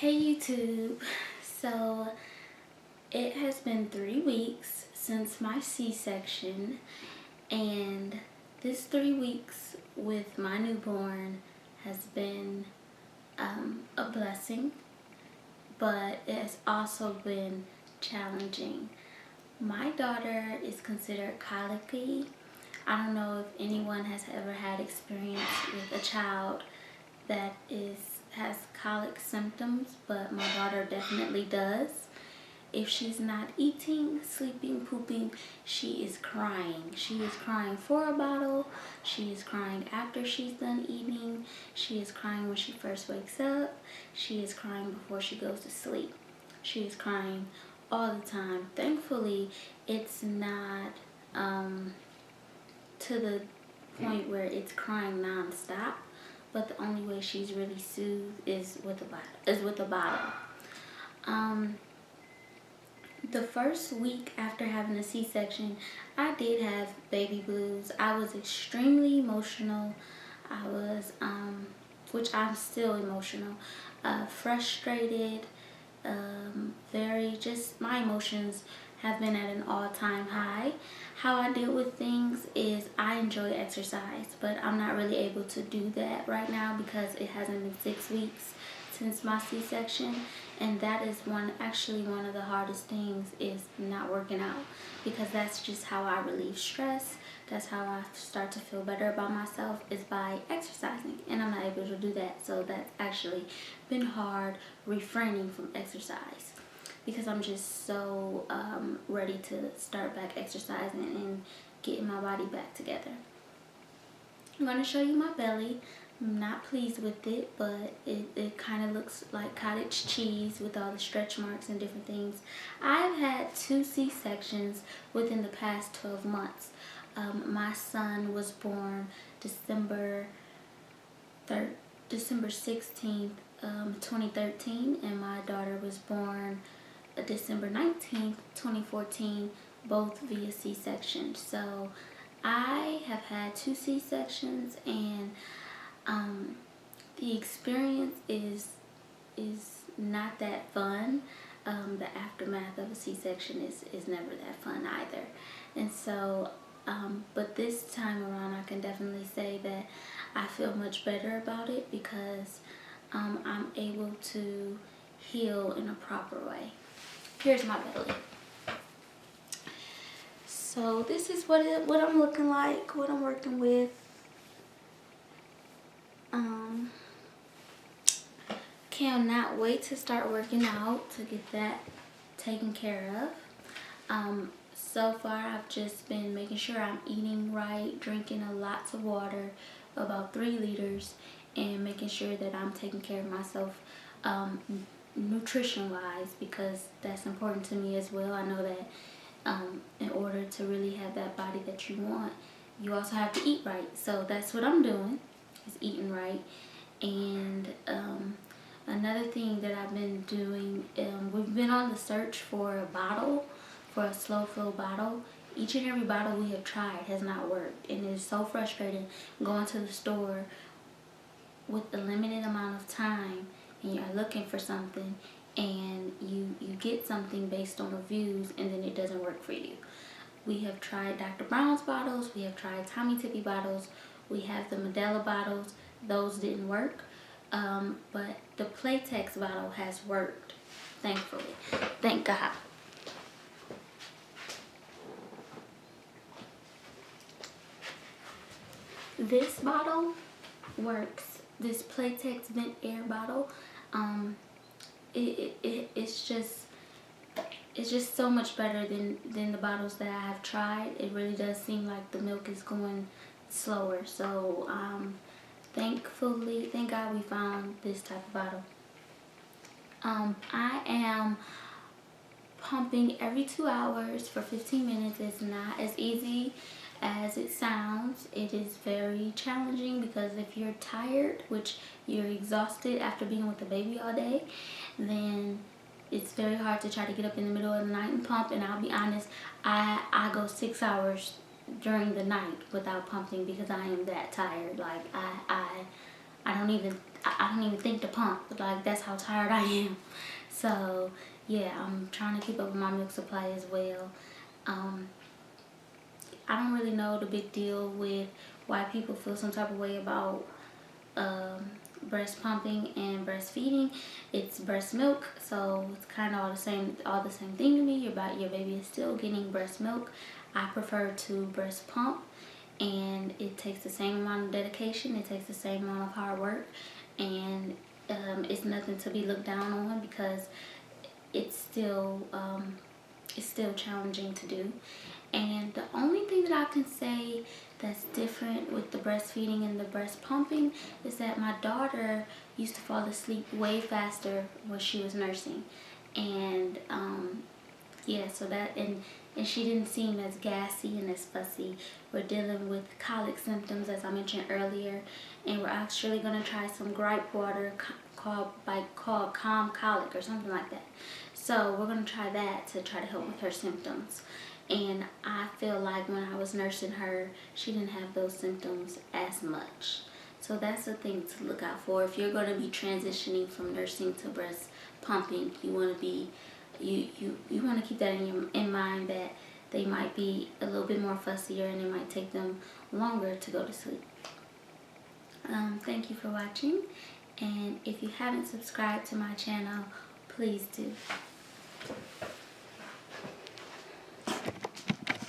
Hey YouTube, so it has been 3 weeks since my C-section, and this 3 weeks with my newborn has been a blessing, but it has also been challenging. My daughter is considered colicky. I don't know if anyone has ever had experience with a child that has colic symptoms, but my daughter definitely does. If she's not eating, sleeping, pooping, she is crying. She is crying for a bottle. She is crying after she's done eating. She is crying when she first wakes up. She is crying before she goes to sleep. She is crying all the time. Thankfully, it's not to the point where it's crying non-stop, but the only way she's really soothed is with a bottle. The first week after having a C-section, I did have baby blues. I was extremely emotional. I was, which I'm still emotional, frustrated, my emotions have been at an all-time high. How I deal with things is I enjoy exercise, but I'm not really able to do that right now because it hasn't been 6 weeks since my C-section, and that is actually one of the hardest things is not working out, because that's just how I relieve stress. That's how I start to feel better about myself, is by exercising, and I'm not able to do that. So that's actually been hard, refraining from exercise, because I'm just so ready to start back exercising and getting my body back together. I'm going to show you my belly. I'm not pleased with it, but it kind of looks like cottage cheese with all the stretch marks and different things. I've had 2 C-sections within the past 12 months. My son was born December 16th, 2013, and my daughter was born December 19th, 2014, both via C-section. So I have had 2 C-sections, and the experience is not that fun. The aftermath of a C-section is never that fun either. And so, but this time around, I can definitely say that I feel much better about it, because I'm able to heal in a proper way. Here's my belly. So this is what I'm looking like, what I'm working with. Cannot wait to start working out to get that taken care of. So far I've just been making sure I'm eating right, drinking lots of water, about 3 liters, and making sure that I'm taking care of myself nutrition wise, because that's important to me as well. I know that in order to really have that body that you want, you also have to eat right. So that's what I'm doing, is eating right. And another thing that I've been doing, we've been on the search for a bottle, for a slow flow bottle. Each and every bottle we have tried has not worked, and it's so frustrating going to the store with a limited amount of time, and you're looking for something, and you get something based on reviews, and then it doesn't work for you. We have tried Dr. Brown's bottles, we have tried Tommy Tippy bottles, we have the Medela bottles. Those didn't work, but the Playtex bottle has worked, thankfully. Thank God. This bottle works. This Playtex Vent Air bottle, it's just so much better than the bottles that I have tried. It really does seem like the milk is going slower. So thank God we found this type of bottle. I am pumping every 2 hours for 15 minutes. It's not as easy as it sounds. It is very challenging, because if you're tired, which you're exhausted after being with the baby all day, then it's very hard to try to get up in the middle of the night and pump. And I'll be honest, I go 6 hours during the night without pumping, because I am that tired. Like I I don't even think to pump. Like, that's how tired I am. So yeah, I'm trying to keep up with my milk supply as well. I don't really know the big deal with why people feel some type of way about breast pumping and breastfeeding. It's breast milk, so it's kind of all the same thing to me. Your baby is still getting breast milk. I prefer to breast pump, and it takes the same amount of dedication. It takes the same amount of hard work, and it's nothing to be looked down on, because it's still challenging to do. And the only thing that I can say that's different with the breastfeeding and the breast pumping is that my daughter used to fall asleep way faster when she was nursing. And yeah, so that, and she didn't seem as gassy and as fussy. We're dealing with colic symptoms, as I mentioned earlier, and we're actually going to try some gripe water called Calm Colic or something like that. So we're going to try that to try to help with her symptoms. And I feel like when I was nursing her, she didn't have those symptoms as much. So that's the thing to look out for. If you're going to be transitioning from nursing to breast pumping, you want to be you want to keep that in mind, that they might be a little bit more fussier and it might take them longer to go to sleep. Thank you for watching, and if you haven't subscribed to my channel, please do.